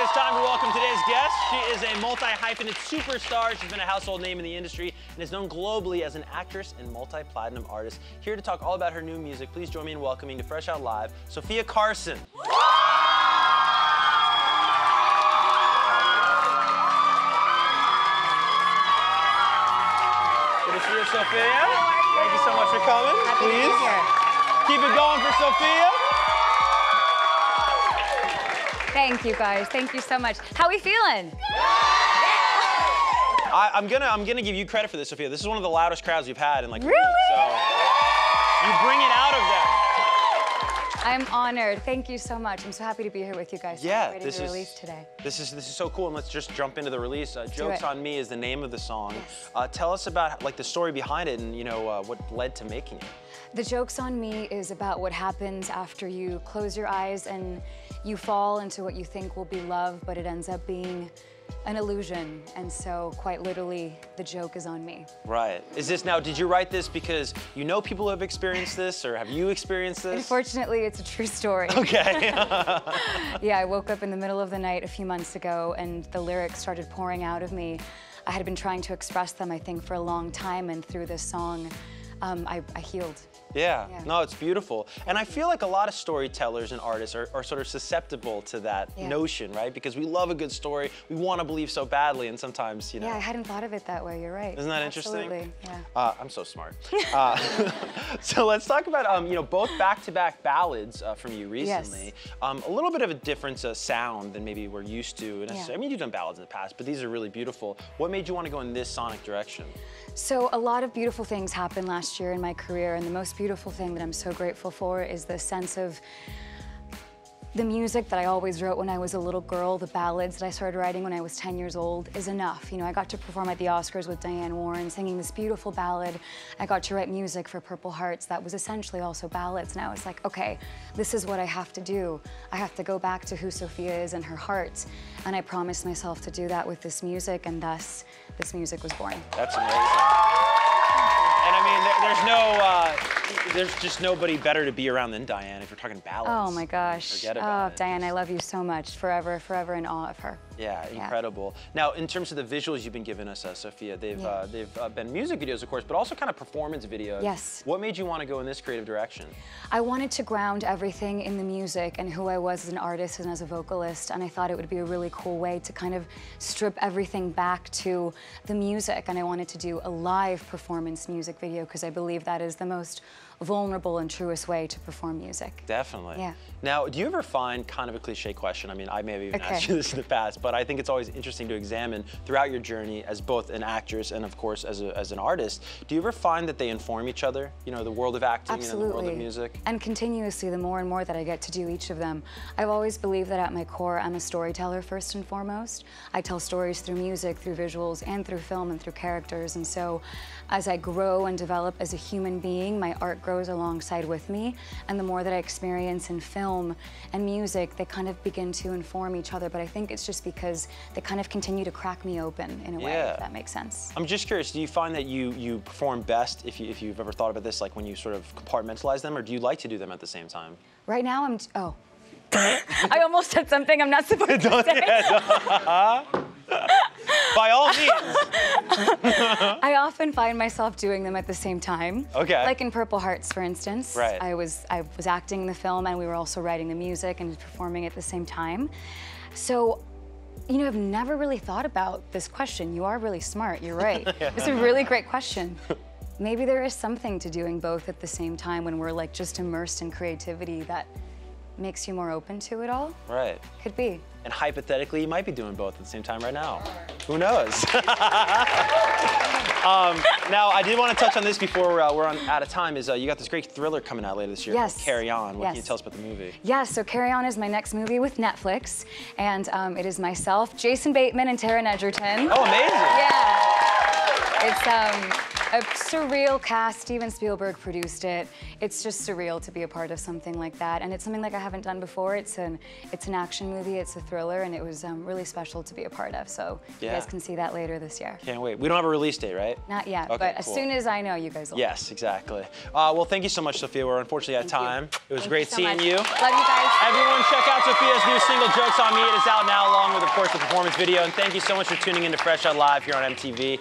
it's time to welcome today's guest. She is a multi-hyphenate superstar. She's been a household name in the industry and is known globally as an actress and multi-platinum artist. Here to talk all about her new music, please join me in welcoming to Fresh Out Live, Sofia Carson. Good to see you, Sofia. Thank you so much for coming. Happy to be here. Keep it going for Sofia. Thank you, guys. Thank you so much. How are we feeling? I'm gonna give you credit for this, Sofia. This is one of the loudest crowds we've had in like Really? weeks, so you bring it out of them. I'm honored. Thank you so much. I'm so happy to be here with you guys. Yeah, Celebrating the release today. This is so cool, and let's just jump into the release. Jokes it. on Me is the name of the song. Yes. Tell us about like the story behind it and what led to making it. The Joke's on Me is about what happens after you close your eyes and you fall into what you think will be love, but it ends up being an illusion. And so, quite literally, the joke is on me. Right. Is this now, did you write this because you know people who have experienced this, or have you experienced this? Unfortunately, it's a true story. Okay. Yeah, I woke up in the middle of the night a few months ago and the lyrics started pouring out of me. I had been trying to express them, I think, for a long time, and through this song, I healed. Yeah, no, it's beautiful. And I feel like a lot of storytellers and artists are sort of susceptible to that notion, right? Because we love a good story, we want to believe so badly, and sometimes, Yeah, I hadn't thought of it that way, you're right. Isn't that interesting? Absolutely, yeah. I'm so smart. So let's talk about, both back-to-back ballads from you recently. Yes. A little bit of a different sound than maybe we're used to. And I mean, you've done ballads in the past, but these are really beautiful. What made you want to go in this sonic direction? So a lot of beautiful things happened last year in my career, and the most beautiful thing that I'm so grateful for is the sense of the music that I always wrote when I was a little girl, the ballads that I started writing when I was 10 years old is enough. I got to perform at the Oscars with Diane Warren singing this beautiful ballad. I got to write music for Purple Hearts that was essentially also ballads, and I was like, okay, this is what I have to do. I have to go back to who Sofia is and her heart, and I promised myself to do that with this music, and thus this music was born. That's amazing. And I mean, there's just nobody better to be around than Diane if you're talking ballads. Oh my gosh. Forget about it. Diane, I love you so much. Forever, forever in awe of her. Yeah, incredible. Now, in terms of the visuals you've been giving us, Sofia, they've been music videos, of course, but also kind of performance videos. Yes. What made you want to go in this creative direction? I wanted to ground everything in the music and who I was as an artist and as a vocalist, and I thought it would be a really cool way to kind of strip everything back to the music, and I wanted to do a live performance music video because I believe that is the most vulnerable and truest way to perform music. Definitely. Yeah. Now, do you ever find kind of a cliche question? I mean, I may have even asked you this in the past, but I think it's always interesting to examine throughout your journey as both an actress and, of course, as an artist. Do you ever find that they inform each other? The world of acting and the world of music? And continuously, the more and more that I get to do each of them. I've always believed that at my core, I'm a storyteller first and foremost. I tell stories through music, through visuals, and through film and through characters. And so, as I grow and develop as a human being, my art grows alongside with me, and the more that I experience in film and music, they kind of begin to inform each other, but I think it's just because they kind of continue to crack me open in a way, if that makes sense. I'm just curious, do you find that you perform best, if you've ever thought about this, like when you sort of compartmentalize them, or do you like to do them at the same time? Right now, I almost said something I'm not supposed to say. By all means. I often find myself doing them at the same time. Okay. Like in Purple Hearts, for instance. Right. I was acting in the film, and we were also writing the music and performing at the same time. So, I've never really thought about this question. You are really smart, you're right. It's a really great question. Maybe there is something to doing both at the same time when we're like just immersed in creativity that makes you more open to it all. Right. Could be. And hypothetically, you might be doing both at the same time right now. Who knows? Now, I did want to touch on this before we're out of time, is you got this great thriller coming out later this year called Carry On. What can you tell us about the movie? Yes, so Carry On is my next movie with Netflix, and it is myself, Jason Bateman, and Taron Egerton. Oh, amazing. Yeah. a surreal cast. Steven Spielberg produced it. It's just surreal to be a part of something like that, and it's something like I haven't done before. It's an action movie, it's a thriller, and it was really special to be a part of. So you guys can see that later this year. Can't wait. We don't have a release date, right? Not yet, okay, but as soon as I know, you guys will. Yes, exactly. Well, thank you so much, Sophia. We're unfortunately out of time. It was great seeing you. Love you guys. Everyone, check out Sophia's new single, Jokes on Me. It is out now, along with, of course, the performance video. And thank you so much for tuning in to Fresh Out Live here on MTV.